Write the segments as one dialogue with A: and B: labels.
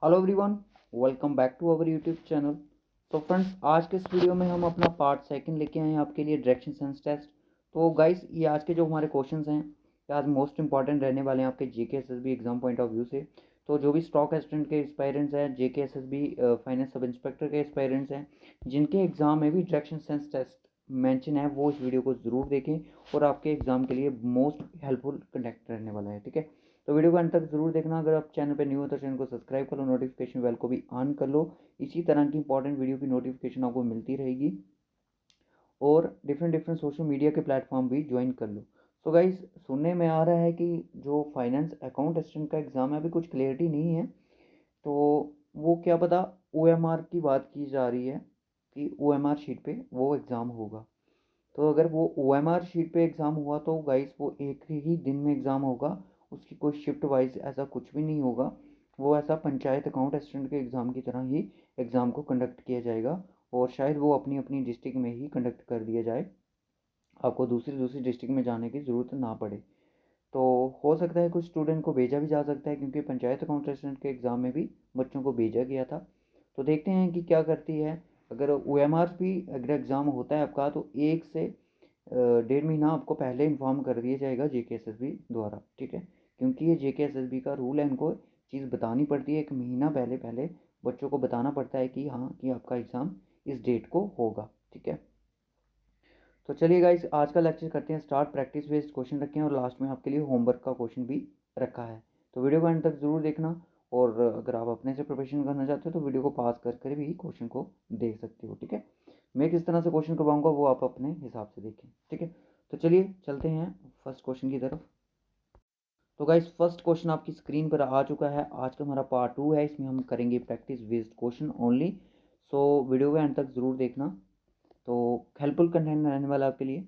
A: Hello everyone, welcome back to our YouTube channel. तो friends, आज के इस वीडियो में हम अपना पार्ट सेकंड लेके आए हैं आपके लिए डायरेक्शन सेंस टेस्ट। तो गाइस, ये आज के जो हमारे क्वेश्चंस हैं ये आज मोस्ट इंपॉर्टेंट रहने वाले हैं आपके GK SSB exam point of view से। तो जो भी स्टॉक असिस्टेंट के एस्पायरेंट्स हैं, जेके एसएसबी फाइनेंस सब इंस्पेक्टर के एस्पायरेंट्स हैं, जिनके एग्जाम में भी डायरेक्शन सेंस टेस्ट मेंशन है, वो इस वीडियो को ज़रूर देखें और आपके एग्जाम के लिए मोस्ट हेल्पफुल कंटेक्ट रहने वाला है। ठीक है, तो वीडियो को अंत तक जरूर देखना। अगर आप चैनल पे न्यू हो तो चैनल को सब्सक्राइब कर लो, नोटिफिकेशन बेल को भी ऑन कर लो। इसी तरह की इंपॉर्टेंट वीडियो की नोटिफिकेशन आपको मिलती रहेगी और डिफरेंट डिफरेंट सोशल मीडिया के प्लेटफॉर्म भी ज्वाइन कर लो। सो गाइस, सुनने में आ रहा है कि जो फाइनेंस अकाउंट असिस्टेंट का एग्ज़ाम है अभी कुछ क्लियरिटी नहीं है। तो वो क्या पता, ओएमआर की बात की जा रही है कि ओएमआर शीट पे वो एग्ज़ाम होगा। तो अगर वो ओएमआर शीट पे एग्ज़ाम हुआ तो गाइस वो एक ही दिन में एग्ज़ाम होगा, उसकी कोई शिफ्ट वाइज ऐसा कुछ भी नहीं होगा। वो ऐसा पंचायत अकाउंट असिस्टेंट के एग्ज़ाम की तरह ही एग्ज़ाम को कंडक्ट किया जाएगा और शायद वो अपनी अपनी डिस्ट्रिक्ट में ही कंडक्ट कर दिया जाए, आपको दूसरी दूसरी डिस्ट्रिक्ट में जाने की ज़रूरत ना पड़े। तो हो सकता है कुछ स्टूडेंट को भेजा भी जा सकता है, क्योंकि पंचायत अकाउंट असिस्टेंट के एग्ज़ाम में भी बच्चों को भेजा गया था। तो देखते हैं कि क्या करती है। अगर ओएमआर भी अगर एग्ज़ाम होता है आपका तो 1 से 1.5 महीना आपको पहले इन्फॉर्म कर दिया जाएगा जेकेएसएसबी द्वारा। ठीक है, क्योंकि ये जेकेएसएसबी का रूल है, इनको चीज़ बतानी पड़ती है 1 महीना पहले पहले बच्चों को बताना पड़ता है कि हाँ कि आपका एग्ज़ाम इस डेट को होगा। ठीक है, तो चलिए गाइस, आज का लेक्चर करते हैं स्टार्ट। प्रैक्टिस बेस्ड क्वेश्चन रखे हैं और लास्ट में आपके लिए होमवर्क का क्वेश्चन भी रखा है। तो वीडियो को एंड तक ज़रूर देखना और अगर आप अपने से प्रिपरेशन करना चाहते हो तो वीडियो को पास कर कर भी क्वेश्चन को देख सकते हो। ठीक है, मैं किस तरह से क्वेश्चन करवाऊंगा वो आप अपने हिसाब से देखें। ठीक है, तो चलिए चलते हैं फर्स्ट क्वेश्चन की तरफ। तो गाइस, फर्स्ट क्वेश्चन आपकी स्क्रीन पर आ चुका है। आज का हमारा पार्ट 2 है, इसमें हम करेंगे practice based question only. So video को एंड तक ज़रूर देखना, तो हेल्पफुल कंटेंट रहने वाला आपके लिए।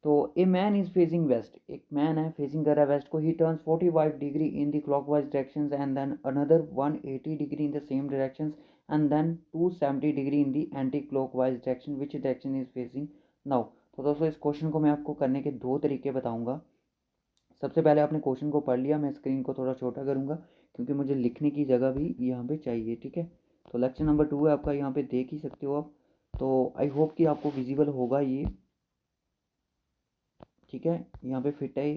A: तो a man is facing west, एक मैन है फेसिंग कर रहा है वेस्ट को। He turns 45 degree in the clockwise directions and then another 180 degree in the same directions and then 270 degree in the anti clockwise direction, which direction is facing now. तो दोस्तों, इस question को मैं आपको करने के दो तरीके बताऊंगा। सबसे पहले आपने क्वेश्चन को पढ़ लिया, मैं स्क्रीन को थोड़ा छोटा करूंगा क्योंकि मुझे लिखने की जगह भी यहाँ पे चाहिए। ठीक है, तो लेक्चर नंबर 2 है आपका, यहाँ पे देख ही सकते हो आप। तो आई होप कि आपको विजिबल होगा ये। ठीक है, यहाँ पे फिट है।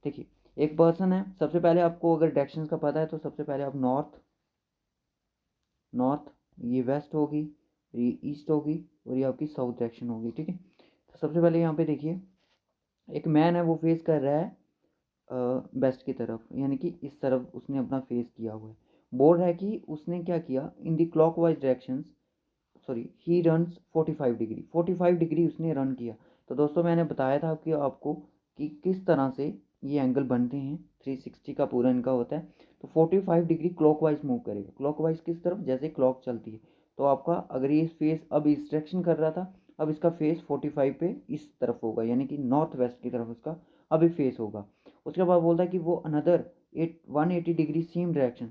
A: देखिए, एक पर्सन है, सबसे पहले आपको अगर डायरेक्शंस का पता है तो सबसे पहले आप नॉर्थ नॉर्थ, ये वेस्ट होगी, ये ईस्ट होगी और ये आपकी साउथ डायरेक्शन होगी। ठीक है, तो सबसे पहले यहाँ पे देखिए, एक मैन है वो फेस कर रहा है वेस्ट की तरफ, यानी कि इस तरफ उसने अपना फेस किया हुआ है। बोल रहा है कि उसने क्या किया in the clockwise directions, sorry he runs 45 degree, 45 degree उसने रन किया। तो दोस्तों, मैंने बताया था कि आपको कि किस तरह से ये एंगल बनते हैं, 360 का पूरा इनका होता है। तो 45 डिग्री क्लॉकवाइज मूव करेगा। क्लॉकवाइज किस तरफ, जैसे क्लॉक चलती है। तो आपका अगर ये फेस अब इस डायरेक्शन कर रहा था, अब इसका फेस 45 पे इस तरफ होगा, यानी कि नॉर्थ वेस्ट की तरफ उसका अभी फेस होगा। उसके बाद बोलता है कि वो अनदर 180 डिग्री सेम डायरेक्शन,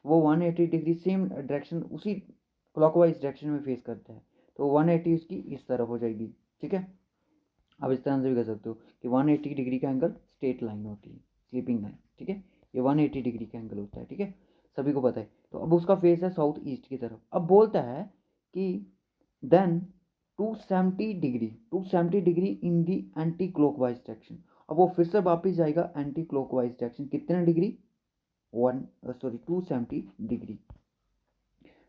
A: वो 180 डिग्री सेम डायरेक्शन उसी क्लॉकवाइज डायरेक्शन में फेस करता है। तो 180 उसकी इस तरफ हो जाएगी। ठीक है, आप इस तरह से भी कर सकते हो कि 180 डिग्री का एंगल स्ट्रेट लाइन होती है, स्लीपिंग लाइन। ठीक है, ये 180 डिग्री का एंगल होता है। ठीक है, सभी को पता है। तो अब उसका फेस है साउथ ईस्ट की तरफ। अब बोलता है कि then 270 degree in the anti clockwise direction. अब वो फिर से वापिस जाएगा एंटी क्लॉकवाइज डायरेक्शन, कितने डिग्री, 270 डिग्री,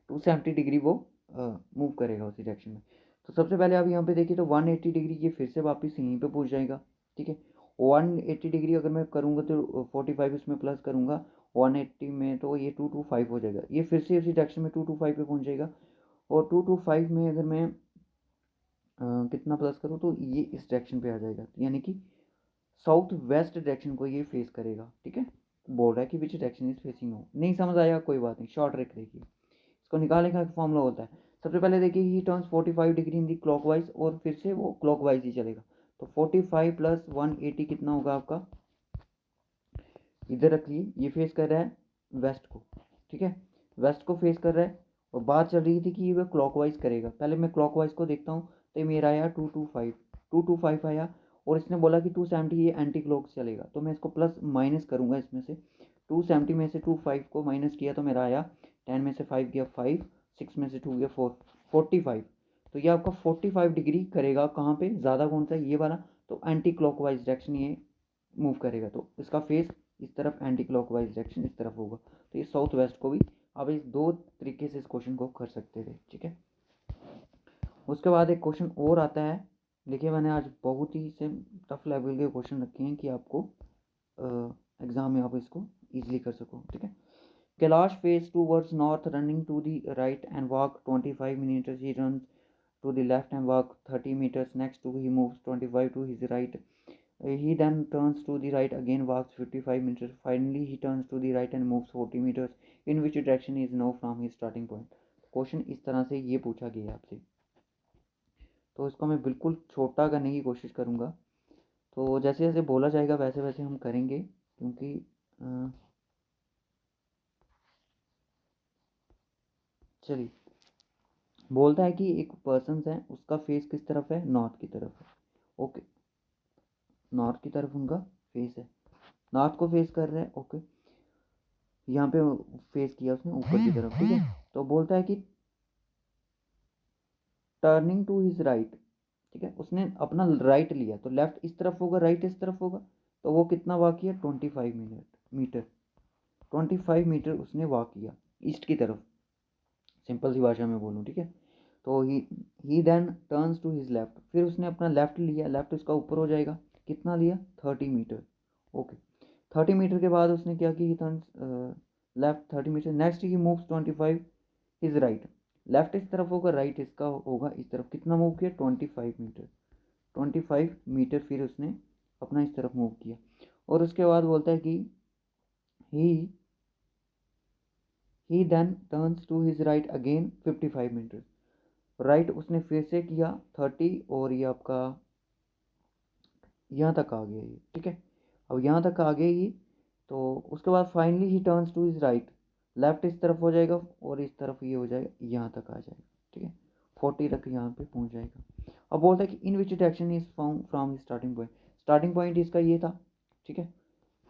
A: 270 डिग्री वो मूव करेगा उसी डायरेक्शन में। तो सबसे पहले आप यहाँ पे देखिए तो 180 डिग्री ये फिर से वापस यहीं पे पहुँच जाएगा। ठीक है, 180 डिग्री अगर मैं करूँगा तो 45 इसमें प्लस करूँगा 180 में, तो ये 225 हो जाएगा। ये फिर से उसी डायरेक्शन में 225 पे पहुँच जाएगा। और 225 में अगर मैं कितना प्लस करूँ तो ये इस डायरेक्शन पे आ जाएगा, यानी कि साउथ वेस्ट डायरेक्शन को ये फेस करेगा। ठीक है, बोल रहा है कि विच डायरेक्शन इज फेसिंग हो। नहीं समझ आया, कोई बात नहीं, शॉर्ट ट्रिक देखिए। इसको निकालने का एक फॉर्मूला होता है। सबसे पहले देखिए, ही turns 45 degree in the clockwise, और फिर से वो क्लॉकवाइज ही चलेगा। तो 45 प्लस 180 कितना होगा आपका, इधर रखिए, ये फेस कर रहा है वेस्ट को। ठीक है, वेस्ट को फेस कर रहा है और बात चल रही थी कि वह क्लॉकवाइज करेगा। पहले मैं क्लॉकवाइज को देखता हूँ, तो मेरा आया 225 आया। और इसने बोला कि 270 ये एंटी क्लॉक चलेगा, तो मैं इसको प्लस माइनस करूँगा इसमें से। 270 में से 25 को माइनस किया तो मेरा आया 10 में से 5 गया 5, 6 में से 2 गया 4, 45। तो ये आपका 45 डिग्री करेगा कहाँ पे, ज़्यादा कौन सा है, ये वाला। तो एंटी क्लॉकवाइज डायरेक्शन ये मूव करेगा, तो इसका फेस इस तरफ, एंटी क्लॉकवाइज डायरेक्शन इस तरफ होगा। तो ये साउथ वेस्ट को भी आप इस दो तरीके से इस क्वेश्चन को कर सकते थे, ठीक है। उसके बाद एक क्वेश्चन और आता है, देखिए मैंने आज बहुत ही से टफ लेवल के क्वेश्चन रखे हैं कि आपको एग्जाम में आप इसको इजीली कर सको, ठीक है। Kailash face towards north running to the right and walk 25 meters. He runs to the left and walk 30 meters. Next to he moves 25 to his right. He then turns to the right again, walks 55 meters. Finally he turns to the right and moves 40 meters. In which direction is now from his starting point? Question इस तरह से ये पूछा गया है आपसे, तो इसको मैं बिल्कुल छोटा करने की कोशिश करूँगा। तो जैसे जैसे बोला जाएगा वैसे वैसे हम करेंगे, क्योंकि चलिए, बोलता है कि एक पर्सन है, उसका फेस किस तरफ है, नॉर्थ की तरफ है। ओके, नॉर्थ की तरफ उनका फेस है, नॉर्थ को फेस कर रहे हैं। ओके, यहाँ पे फेस किया उसने ऊपर की तरफ, ठीक है। तो बोलता है कि टर्निंग टू हिज राइट, ठीक है, उसने अपना राइट लिया, तो लेफ्ट इस तरफ होगा, राइट इस तरफ होगा। तो वो कितना वॉक किया, 25 मीटर, 25 मीटर उसने वॉक किया ईस्ट की तरफ, सिंपल सी भाषा में बोलूँ, ठीक है। तो he then turns to his left, फिर उसने अपना लेफ्ट लिया, लेफ्ट इसका ऊपर हो जाएगा, कितना लिया, 30 मीटर। ओके, 30 मीटर के बाद उसने क्या किया, he turns left 30 meter. Next he moves 25 his right, left इस तरफ होगा, राइट इसका होगा इस तरफ, कितना मूव किया, 25 मीटर, 25 मीटर फिर उसने अपना इस तरफ मूव किया। और उसके बाद बोलता है कि he he then turns to his right again 55 metre, right उसने फिर से किया 30, और ये आपका यहाँ तक आ गया ये, ठीक है। अब यहाँ तक आ गया ये, तो उसके बाद finally he turns to his right, left इस तरफ हो जाएगा और इस तरफ ये हो जाएगा, यहाँ तक आ जाएगा, ठीक है। 40 तक यहाँ पे पहुँच जाएगा। अब बोलता है कि in which direction is found from starting point, starting point इसका ये था, ठीक है।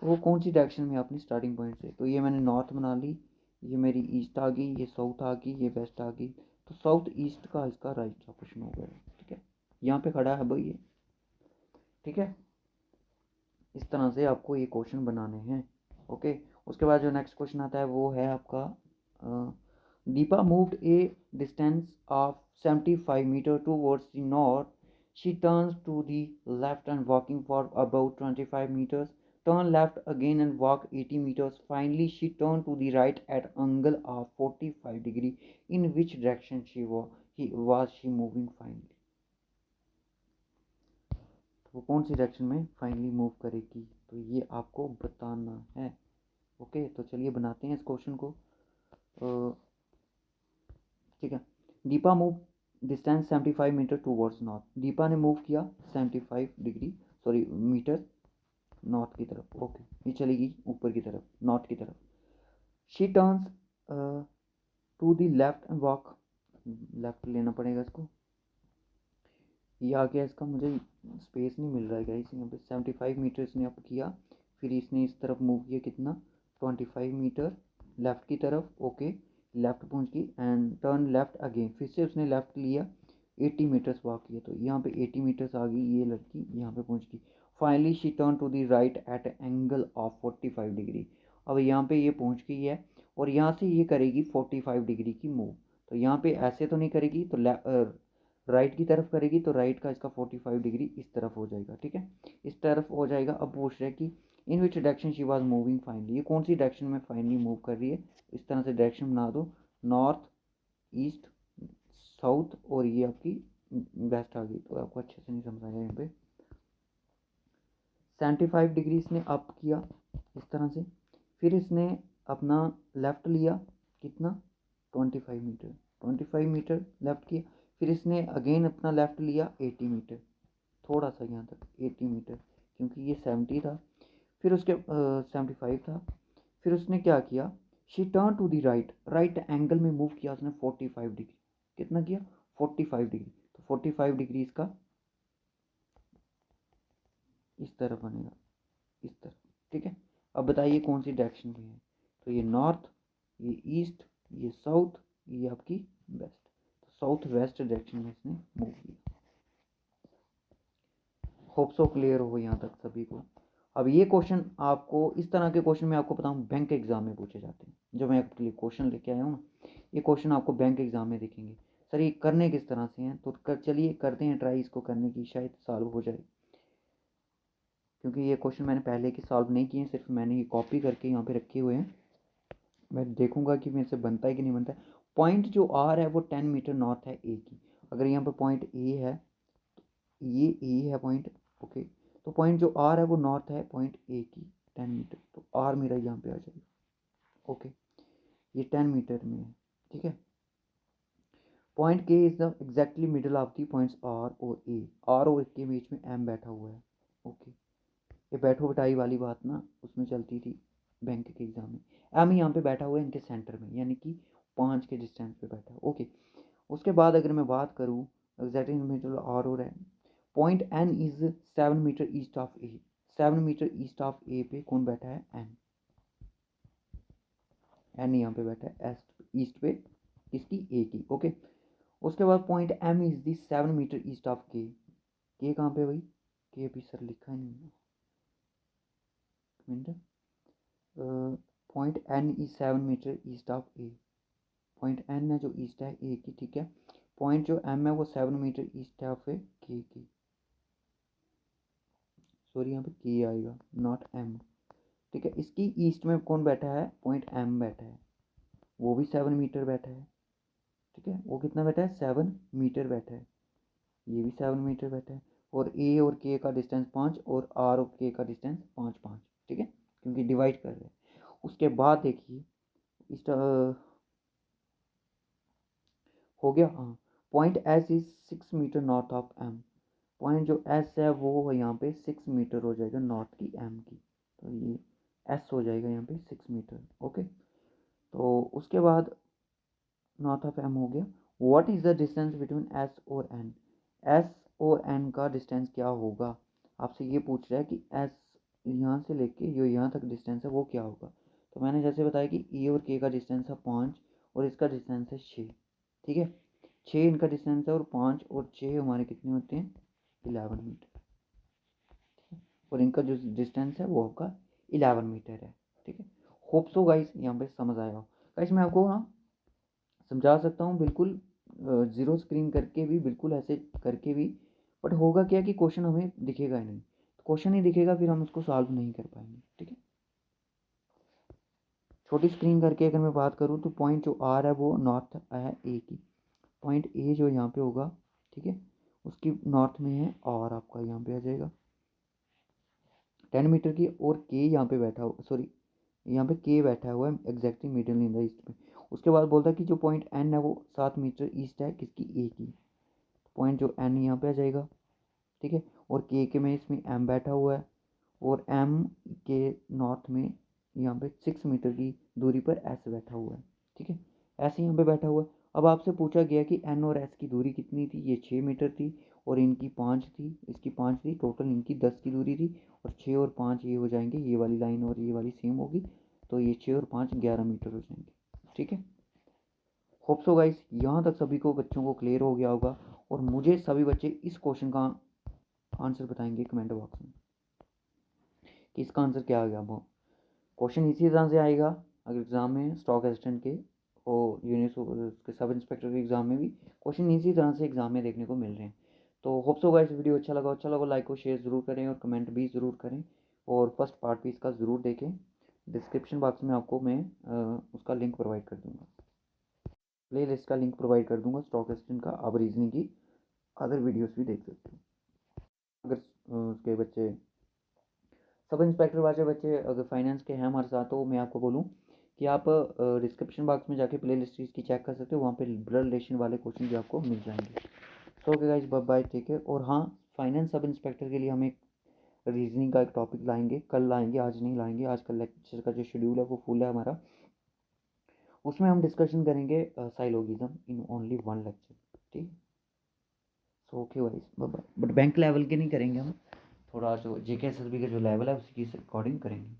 A: वो कौन सी डायरेक्शन में अपनी स्टार्टिंग पॉइंट से, तो ये मैंने नॉर्थ बना ली, ये मेरी ईस्ट आ गई, ये साउथ आ गई, ये वेस्ट आ गई। तो साउथ ईस्ट का इसका राइट ऑप्शन हो गया, ठीक है। यहाँ पे खड़ा है भाई ये, ठीक है। इस तरह से आपको ये क्वेश्चन बनाने हैं, ओके। उसके बाद जो नेक्स्ट क्वेश्चन आता है वो है आपका, Deepa moved a distance of 75 meter towards the north, she turns to the left and walking for about 25 meters, turn left again and walk 80 meters. Finally she turned to the right at angle of 45 degree. In which direction was she moving finally? वो कौन सी direction में finally move करेगी, तो ये आपको बताना है, ओके। तो चलिए बनाते हैं इस क्वेश्चन को, ठीक है। Deepa move distance 75 meter towards north, Deepa ने मूव किया 75 डिग्री, सॉरी मीटर, नॉर्थ की तरफ। ओके, ये चलेगी ऊपर की तरफ, नॉर्थ की तरफ। She turns to the left and walk, left लेना पड़ेगा इसको, ये आ गया, इसका मुझे स्पेस नहीं मिल रहा है गाइस यहाँ पे। 75 मीटर इसने अप किया, फिर इसने इस तरफ मूव किया, कितना, 25 मीटर लेफ़्ट की तरफ, ओके। लेफ़्ट पहुँच गई एंड टर्न लेफ़्ट अगेन, फिर से उसने लेफ़्ट लिया, 80 मीटर्स वॉक किया, तो यहाँ पे 80 मीटर्स आ गई ये लड़की, यहाँ पे पहुँच गई। Finally she turn to the right at angle of 45 degree, अब यहाँ पे ये पहुँच गई है, और यहाँ से ये करेगी 45 डिग्री की मूव। तो यहाँ पे ऐसे तो नहीं करेगी, तो राइट की तरफ करेगी, तो राइट का इसका 45 डिग्री इस तरफ हो जाएगा, ठीक है, इस तरफ हो जाएगा। अब पूछ रहे हैं कि in which direction she was moving finally, ये कौन सी डायरेक्शन में फाइनली मूव कर रही है, इस तरह से डायरेक्शन बना दो, नॉर्थ, ईस्ट, साउथ, और ये आपकी वेस्ट आ गई। तो आपको अच्छे से नहीं समझ आएगा यहाँ पे। 75 डिग्री इसने अप किया इस तरह से, फिर इसने अपना लेफ़्ट लिया, कितना, 25 मीटर, 25 मीटर लेफ़्ट किया, फिर इसने अगेन अपना लेफ़्ट लिया 80 मीटर, थोड़ा सा यहाँ तक 80 मीटर, क्योंकि ये 70 था, फिर उसके 75 था, फिर उसने क्या किया, she turn to the right, right angle में मूव किया उसने 45 डिग्री, कितना किया, 45 डिग्री। तो 45 डिग्री इसका इस तरफ बनेगा, इस तरफ, ठीक है। अब बताइए कौन सी डायरेक्शन में है, तो ये नॉर्थ, ये ईस्ट, ये साउथ, ये आपकी वेस्ट, तो साउथ वेस्ट डायरेक्शन में इसने मूव किया। होप सो क्लियर हो यहाँ तक सभी को। अब ये क्वेश्चन आपको, इस तरह के क्वेश्चन मैं आपको बताऊँ बैंक एग्जाम में पूछे जाते हैं। जो मैं आपके लिए क्वेश्चन लेके आया हूँ ना, ये क्वेश्चन आपको बैंक एग्जाम में दिखेंगे। सर ये करने किस तरह से हैं, तो चलिए करते हैं ट्राई इसको करने की, शायद सॉल्व हो जाए। क्योंकि ये क्वेश्चन मैंने पहले के सॉल्व नहीं किए हैं, सिर्फ मैंने ये कॉपी करके यहाँ पे रखे हुए हैं। मैं देखूंगा कि मेरे से बनता है कि नहीं बनता है। पॉइंट जो आर है वो 10 मीटर नॉर्थ है ए की। अगर यहाँ पे पॉइंट ए है, ये ए है पॉइंट, ओके, तो पॉइंट जो आर है वो नॉर्थ है पॉइंट ए की 10 मीटर, तो आर मेरा यहाँ पे आ जाएगा। ओके, ये 10 मीटर में है, ठीक है। Point K is the exactly middle of the points R और ए। आर और ए के बीच में एम बैठा हुआ है। ओके, ये बैठो बिठाई वाली बात ना उसमें चलती थी बैंक के एग्जाम में। एम यहाँ पे बैठा हुआ है इनके सेंटर में, यानी कि 5 के डिस्टेंस पे बैठा है। ओके, उसके बाद अगर मैं बात करूँ एग्जैक्टली मिडल आर और M, point N is 7 metre east of A. 7 metre east of A पे कौन बैठा है, एन। एन यहाँ पे बैठा है ईस्ट पे किसकी, ए की। ओके, उसके बाद point M is the 7 metre east of K कहाँ पे भाई, के भी सर लिखा ही नहीं है। Point N is 7 metre east of A. Point N है जो ईस्ट है ए की, ठीक है। पॉइंट जो एम है वो 7 मीटर ईस्ट ऑफ ए के की, सॉरी यहाँ पे के आएगा नॉट एम, ठीक है। इसकी ईस्ट में कौन बैठा है, पॉइंट एम बैठा है, वो भी 7 मीटर बैठा है, ठीक है। वो कितना बैठा है, 7 मीटर बैठा है, ये भी 7 मीटर बैठा है। और ए और के का डिस्टेंस 5 और आर और के का डिस्टेंस 5 5, ठीक है, क्योंकि डिवाइड कर रहे हैं। उसके बाद देखिए इस हो गया, हाँ। Point S is 6 meter north of M. Point जो एस है वो यहाँ पे 6 मीटर हो जाएगा नॉर्थ की एम की, तो ये एस हो जाएगा यहाँ पे 6 मीटर। ओके, तो उसके बाद नॉर्थ ऑफ एम हो गया। What is the distance between S और एन। एस और एन का डिस्टेंस क्या होगा, आपसे ये पूछ रहा है कि एस यहाँ से लेके जो यहाँ तक डिस्टेंस है वो क्या होगा। तो मैंने जैसे बताया कि ए और के का डिस्टेंस है 5 और इसका डिस्टेंस है 6, ठीक है। 6 इनका डिस्टेंस है और 5 और 6 हमारे कितने होते हैं, 11 मीटर, और इनका जो डिस्टेंस है वो आपका 11 मीटर है, ठीक है। होप सो गाइस यहाँ पे समझ आएगा। गाइस मैं आपको ना समझा सकता हूँ बिल्कुल, ज़ीरो स्क्रीन करके भी, बिल्कुल ऐसे करके भी, बट होगा क्या कि क्वेश्चन हमें दिखेगा ही नहीं। तो क्वेश्चन ही दिखेगा फिर हम उसको सॉल्व नहीं कर पाएंगे, ठीक है। छोटी स्क्रीन करके अगर मैं बात करूँ तो पॉइंट जो आर है वो नॉर्थ है ए की। पॉइंट ए जो यहाँ पे होगा, ठीक है, उसकी नॉर्थ में है और आपका यहाँ पे आ जाएगा 10 मीटर की। और के यहाँ पे बैठा हो, सॉरी यहाँ पे के बैठा हुआ है exactly middle in the east में। उसके बाद बोलता है कि जो पॉइंट एन है वो 7 मीटर ईस्ट है किसकी, ए की। पॉइंट जो एन यहाँ पे आ जाएगा, ठीक है। और के में इसमें एम बैठा हुआ है और एम के नॉर्थ में यहाँ पे 6 मीटर की दूरी पर एस बैठा हुआ है, ठीक है। एस यहाँ पे बैठा हुआ है। अब आपसे पूछा गया कि एन और एस की दूरी कितनी थी, ये 6 मीटर थी और इनकी 5 थी, इसकी 5 थी, टोटल इनकी 10 की दूरी थी। और 6 और 5 ये हो जाएंगे, ये वाली लाइन और ये वाली सेम होगी, तो ये 6 और 5 11 मीटर हो जाएंगे, ठीक है। होप सो गाइस यहाँ तक सभी को बच्चों को क्लियर हो गया होगा। और मुझे सभी बच्चे इस क्वेश्चन का आंसर बताएंगे कमेंट बॉक्स में कि इसका आंसर क्या आ गया। वो क्वेश्चन इसी तरह से आएगा अगर एग्ज़ाम में स्टॉक असिस्टेंट के और उसके सब इंस्पेक्टर के एग्ज़ाम में भी क्वेश्चन इसी तरह से एग्ज़ाम में देखने को मिल रहे हैं। तो होप सो गाइस वीडियो अच्छा लगा लाइक और शेयर ज़रूर करें और कमेंट भी ज़रूर करें और फर्स्ट पार्ट भी इसका ज़रूर देखें। डिस्क्रिप्शन बॉक्स में आपको मैं उसका लिंक प्रोवाइड कर दूँगा, प्ले लिस्ट का लिंक प्रोवाइड कर दूँगा स्टॉक असिस्टेंट का। आप रीजनिंग की अदर वीडियोस भी देख सकते हो। अगर उसके बच्चे सब इंस्पेक्टर वाले बच्चे अगर फाइनेंस के हैं हमारे साथ, तो मैं आपको बोलूँ कि आप डिस्क्रिप्शन बॉक्स में जाके प्ले लिस्ट इसकी चेक कर सकते हो, वहाँ पे ब्लड रिलेशन वाले क्वेश्चन भी आपको मिल जाएंगे। So okay guys, bye bye, ठीक है। और हाँ, फाइनेंस सब इंस्पेक्टर के लिए हम एक रीजनिंग का एक टॉपिक लाएंगे, कल लाएंगे, आज नहीं लाएंगे। आज का लेक्चर का जो शेड्यूल है वो फुल है हमारा, उसमें हम डिस्कशन करेंगे syllogism in only one lecture, ठीक। So okay guys bye bye. But bank level के नहीं करेंगे हम, थोड़ा जो जेके एसएसबी का जो लेवल है उसकी अकॉर्डिंग करेंगे।